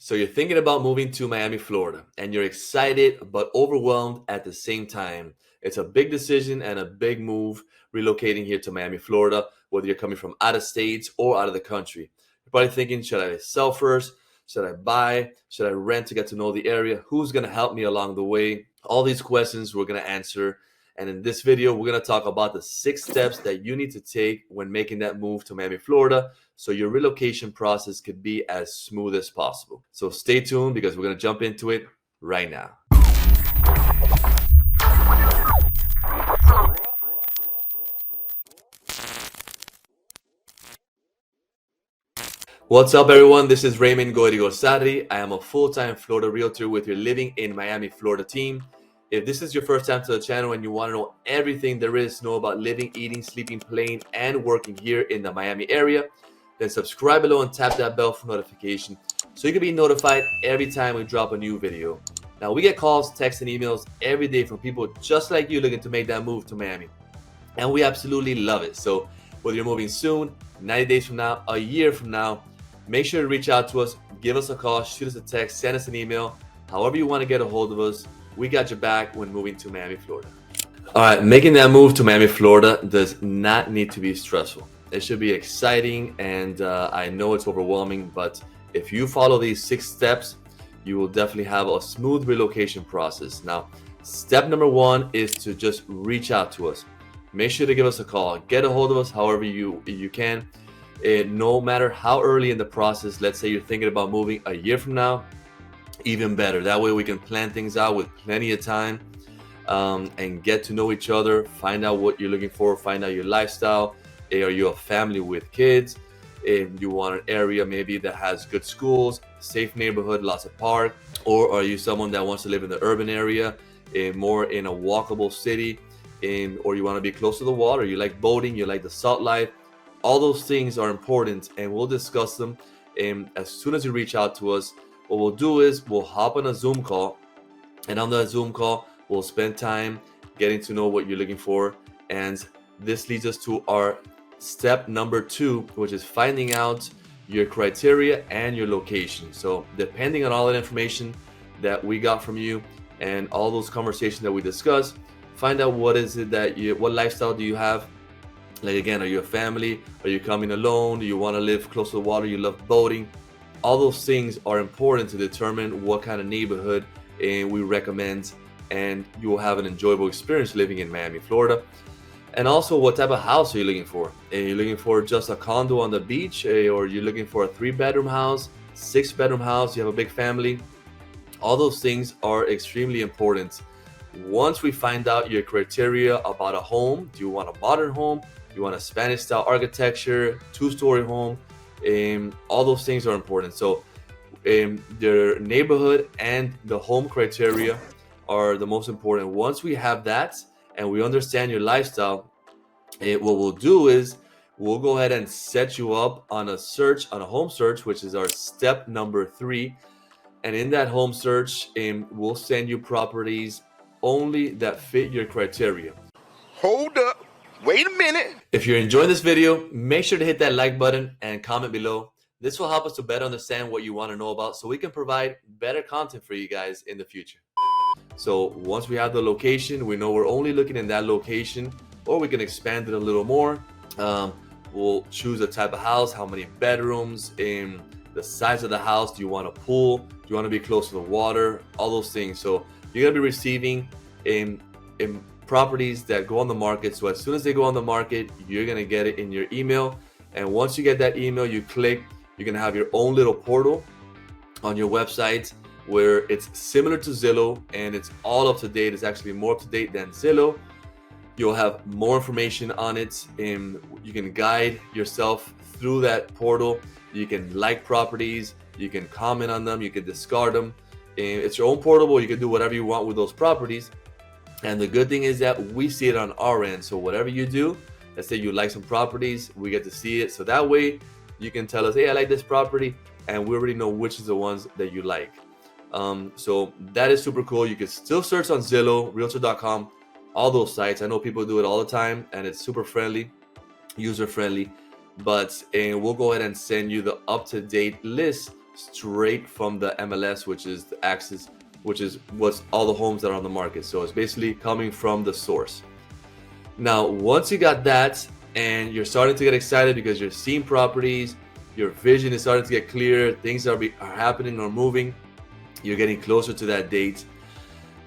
So you're thinking about moving to Miami, Florida, and you're excited but overwhelmed at the same time. It's a big decision and a big move relocating here to Miami, Florida, whether you're coming from out of states or out of the country. You're probably thinking, should I sell first? Should I buy? Should I rent to get to know the area? Who's going to help me along the way? All these questions we're going to answer. And in this video, we're going to talk about the 6 steps that you need to take when making that move to Miami, Florida, so your relocation process could be as smooth as possible. So stay tuned because we're going to jump into it right now. What's up, everyone? This is Raymond Goirigolzarri. I am a full-time Florida realtor with your Living in Miami, Florida team. If this is your first time to the channel and you want to know everything there is to know about living, eating, sleeping, playing, and working here in the Miami area, then subscribe below and tap that bell for notification so you can be notified every time we drop a new video. Now, we get calls, texts, and emails every day from people just like you looking to make that move to Miami, and we absolutely love it. So whether you're moving soon, 90 days from now, a year from now, make sure to reach out to us, give us a call, shoot us a text, send us an email, however you want to get a hold of us. We got your back when moving to Miami, Florida. All right, making that move to Miami, Florida does not need to be stressful. It should be exciting, and I know it's overwhelming, but if you follow these 6 steps, you will definitely have a smooth relocation process. Now, step number 1 is to just reach out to us. Make sure to give us a call. Get a hold of us however you can. No matter how early in the process, let's say you're thinking about moving a year from now, even better. That way we can plan things out with plenty of time and get to know each other, find out what you're looking for, find out your lifestyle. Are you a family with kids? If you want an area maybe that has good schools, safe neighborhood, lots of park, or are you someone that wants to live in the urban area, more in a walkable city, or you want to be close to the water, you like boating, you like the salt life. All those things are important, and we'll discuss them as soon as you reach out to us. What we'll do is we'll hop on a Zoom call, and on that Zoom call, we'll spend time getting to know what you're looking for. And this leads us to our step number 2, which is finding out your criteria and your location. So depending on all that information that we got from you and all those conversations that we discussed, find out what lifestyle do you have. Like, again, are you a family? Are you coming alone? Do you want to live close to the water? You love boating? All those things are important to determine what kind of neighborhood we recommend, and you will have an enjoyable experience living in Miami, Florida. And also, what type of house are you looking for? Are you looking for just a condo on the beach, or you're looking for a 3-bedroom house, 6-bedroom house, you have a big family? All those things are extremely important. Once we find out your criteria about a home, do you want a modern home? Do you want a Spanish style architecture, 2-story home? All those things are important. So the neighborhood and the home criteria are the most important. Once we have that and we understand your lifestyle, what we'll do is we'll go ahead and set you up on a home search, which is our step number 3. And in that home search, we'll send you properties only that fit your criteria. Hold up. Wait a minute. If you're enjoying this video, make sure to hit that like button and comment below. This will help us to better understand what you want to know about so we can provide better content for you guys in the future. So once we have the location, we know we're only looking in that location, or we can expand it a little more. We'll choose the type of house, how many bedrooms, the size of the house. Do you want a pool? Do you want to be close to the water? All those things. So you're going to be receiving properties that go on the market. So as soon as they go on the market, you're going to get it in your email. And once you get that email, you click, you're going to have your own little portal on your website where it's similar to Zillow, and it's all up to date. It's actually more up to date than Zillow. You'll have more information on it, and you can guide yourself through that portal. You can like properties, you can comment on them, you can discard them. And it's your own portable. You can do whatever you want with those properties. And the good thing is that we see it on our end. So whatever you do, let's say you like some properties, we get to see it. So that way you can tell us, hey, I like this property, and we already know which is the ones that you like. So that is super cool. You can still search on Zillow, Realtor.com, all those sites. I know people do it all the time, and it's super friendly, user friendly. But we'll go ahead and send you the up-to-date list straight from the MLS, which is the axis, which is what's all the homes that are on the market. So it's basically coming from the source. Now, once you got that and you're starting to get excited because you're seeing properties, your vision is starting to get clear, things are happening or moving, you're getting closer to that date.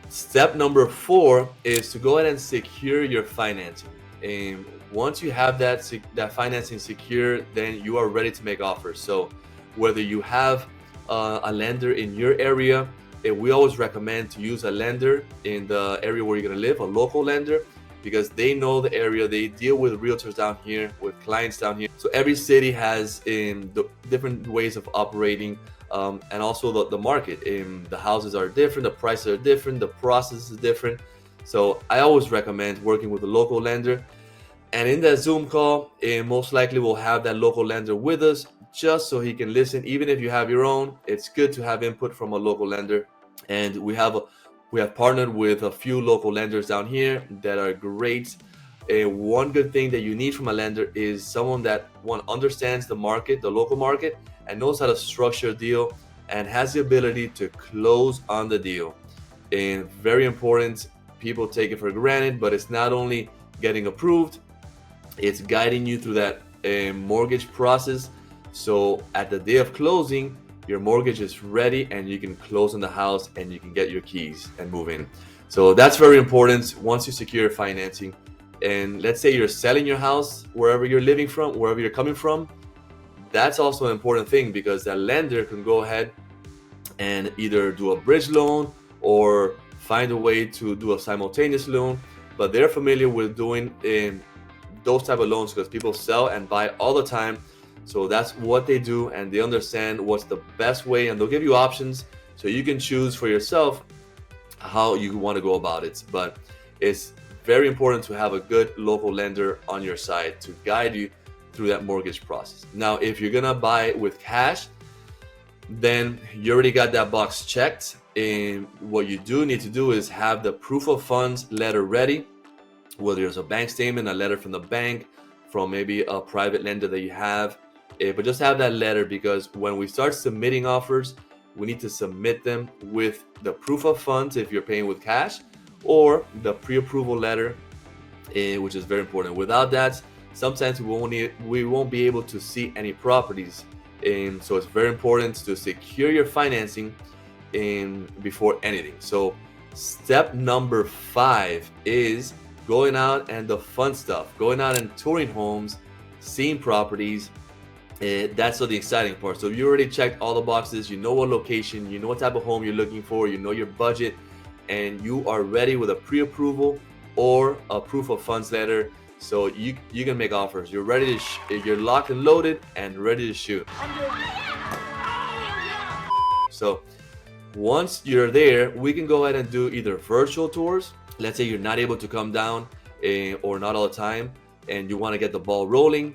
Step number 4 is to go ahead and secure your financing. And once you have that financing secure, then you are ready to make offers. So whether you have a lender in your area, we always recommend to use a lender in the area where you're going to live, a local lender, because they know the area. They deal with realtors down here, with clients down here. So every city has the different ways of operating, and also the market. The houses are different, the prices are different, the process is different. So I always recommend working with a local lender. And in that Zoom call, most likely we'll have that local lender with us, just so he can listen. Even if you have your own, it's good to have input from a local lender. And we have partnered with a few local lenders down here that are great. One good thing that you need from a lender is someone that understands the market, the local market, and knows how to structure a deal and has the ability to close on the deal. And very important, people take it for granted, but it's not only getting approved, it's guiding you through that mortgage process. So at the day of closing, your mortgage is ready and you can close on the house and you can get your keys and move in. So that's very important once you secure financing. And let's say you're selling your house wherever you're living from, wherever you're coming from. That's also an important thing, because that lender can go ahead and either do a bridge loan or find a way to do a simultaneous loan. But they're familiar with doing those type of loans because people sell and buy all the time. So that's what they do, and they understand what's the best way, and they'll give you options so you can choose for yourself how you want to go about it. But it's very important to have a good local lender on your side to guide you through that mortgage process. Now, if you're gonna buy with cash, then you already got that box checked. And what you do need to do is have the proof of funds letter ready, whether it's a bank statement, a letter from the bank, from maybe a private lender that you have. But just have that letter, because when we start submitting offers, we need to submit them with the proof of funds if you're paying with cash, or the pre-approval letter, which is very important. Without that, sometimes we won't be able to see any properties. So it's very important to secure your financing before anything. So step number 5 is going out and the fun stuff, going out and touring homes, seeing properties. That's the exciting part. So you already checked all the boxes, you know what location, you know what type of home you're looking for, you know your budget, and you are ready with a pre-approval or a proof of funds letter. So you can make offers. You're ready to you're locked and loaded and ready to shoot. So once you're there, we can go ahead and do either virtual tours. Let's say you're not able to come down or not all the time, and you want to get the ball rolling.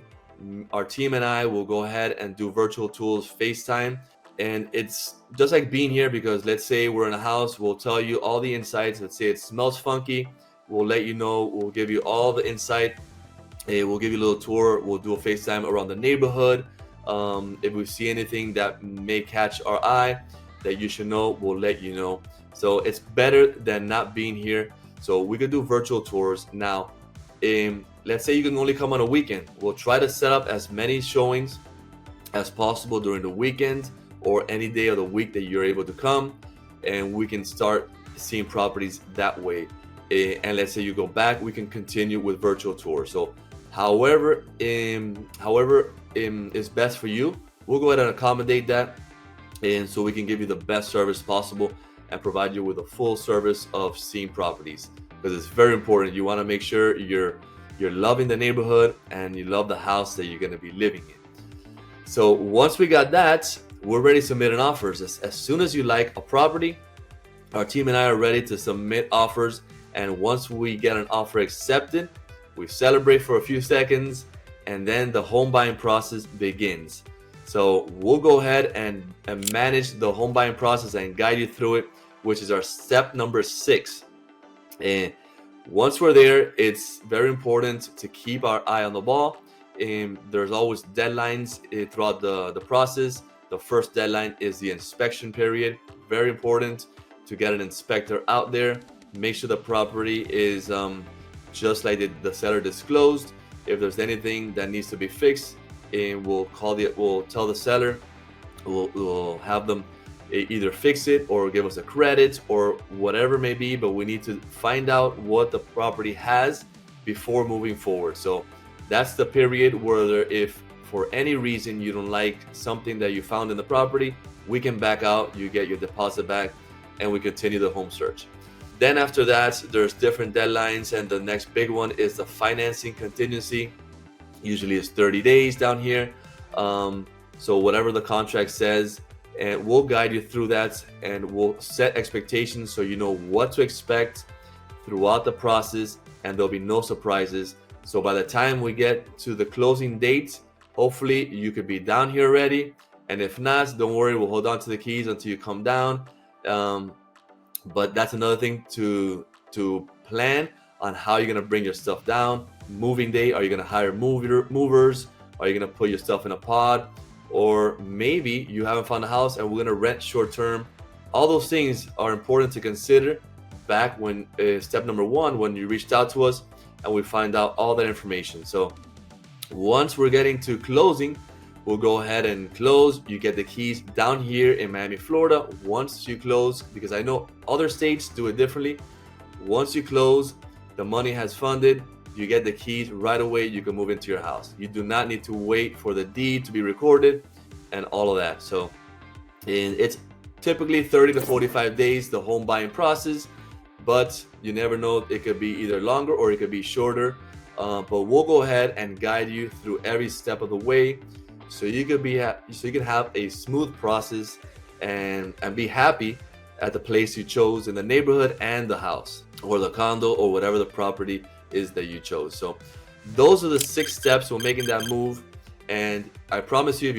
Our team and I will go ahead and do virtual tours, FaceTime. And it's just like being here, because let's say we're in a house, we'll tell you all the insights. Let's say it smells funky, we'll let you know, we'll give you all the insight. We'll give you a little tour, we'll do a FaceTime around the neighborhood. If we see anything that may catch our eye that you should know, we'll let you know. So it's better than not being here. So we could do virtual tours. Now, let's say you can only come on a weekend. We'll try to set up as many showings as possible during the weekend or any day of the week that you're able to come, and we can start seeing properties that way. And let's say you go back, we can continue with virtual tours. So however is best for you, we'll go ahead and accommodate that, and so we can give you the best service possible and provide you with a full service of seeing properties, because it's very important. You want to make sure you're loving the neighborhood and you love the house that you're going to be living in. So once we got that, we're ready to submit an offers. As soon as you like a property, our team and I are ready to submit offers. And once we get an offer accepted, we celebrate for a few seconds, and then the home buying process begins. So we'll go ahead and manage the home buying process and guide you through it, which is our step number 6. And once we're there, it's very important to keep our eye on the ball. There's always deadlines throughout the process. the first deadline is the inspection period. Very important to get an inspector out there. Make sure the property is just like the seller disclosed. If there's anything that needs to be fixed, and we'll tell the seller, we'll have them either fix it or give us a credit or whatever it may be, but we need to find out what the property has before moving forward. So that's the period where if for any reason you don't like something that you found in the property, we can back out, you get your deposit back, and we continue the home search. Then after that, there's different deadlines, and the next big one is the financing contingency. Usually it's 30 days down here. So whatever the contract says, and we'll guide you through that, and we'll set expectations so you know what to expect throughout the process, and there'll be no surprises. So by the time we get to the closing date, hopefully you could be down here already. And if not, don't worry, we'll hold on to the keys until you come down. But that's another thing to plan on how you're gonna bring your stuff down. Moving day, are you gonna hire movers? Are you gonna put your stuff in a pod? Or maybe you haven't found a house and we're gonna rent short term. All those things are important to consider back when step number one, when you reached out to us and we find out all that information. So once we're getting to closing, we'll go ahead and close. You get the keys down here in Miami, Florida. Once you close, because I know other states do it differently. Once you close, the money has funded, you get the keys right away, you can move into your house. You do not need to wait for the deed to be recorded and all of that. So it's typically 30 to 45 days, the home buying process, but you never know, it could be either longer or it could be shorter. But we'll go ahead and guide you through every step of the way, so you can have a smooth process and be happy at the place you chose in the neighborhood and the house or the condo or whatever the property is that you chose. So those are the 6 steps for making that move, and I promise you,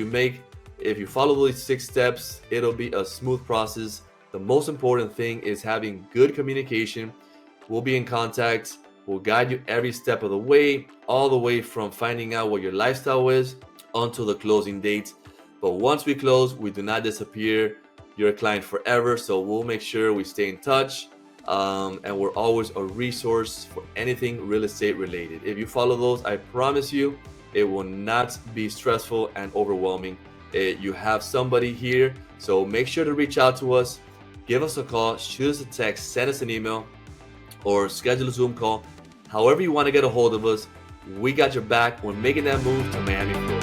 if you follow these 6 steps, it'll be a smooth process. The most important thing is having good communication. We'll be in contact. We'll guide you every step of the way, all the way from finding out what your lifestyle is until the closing date. But once we close, we do not disappear. You're a client forever, so we'll make sure we stay in touch. And we're always a resource for anything real estate related. If you follow those, I promise you, it will not be stressful and overwhelming. You have somebody here, so make sure to reach out to us. Give us a call, shoot us a text, send us an email, or schedule a Zoom call. However you want to get a hold of us, we got your back when making that move to Miami, Florida.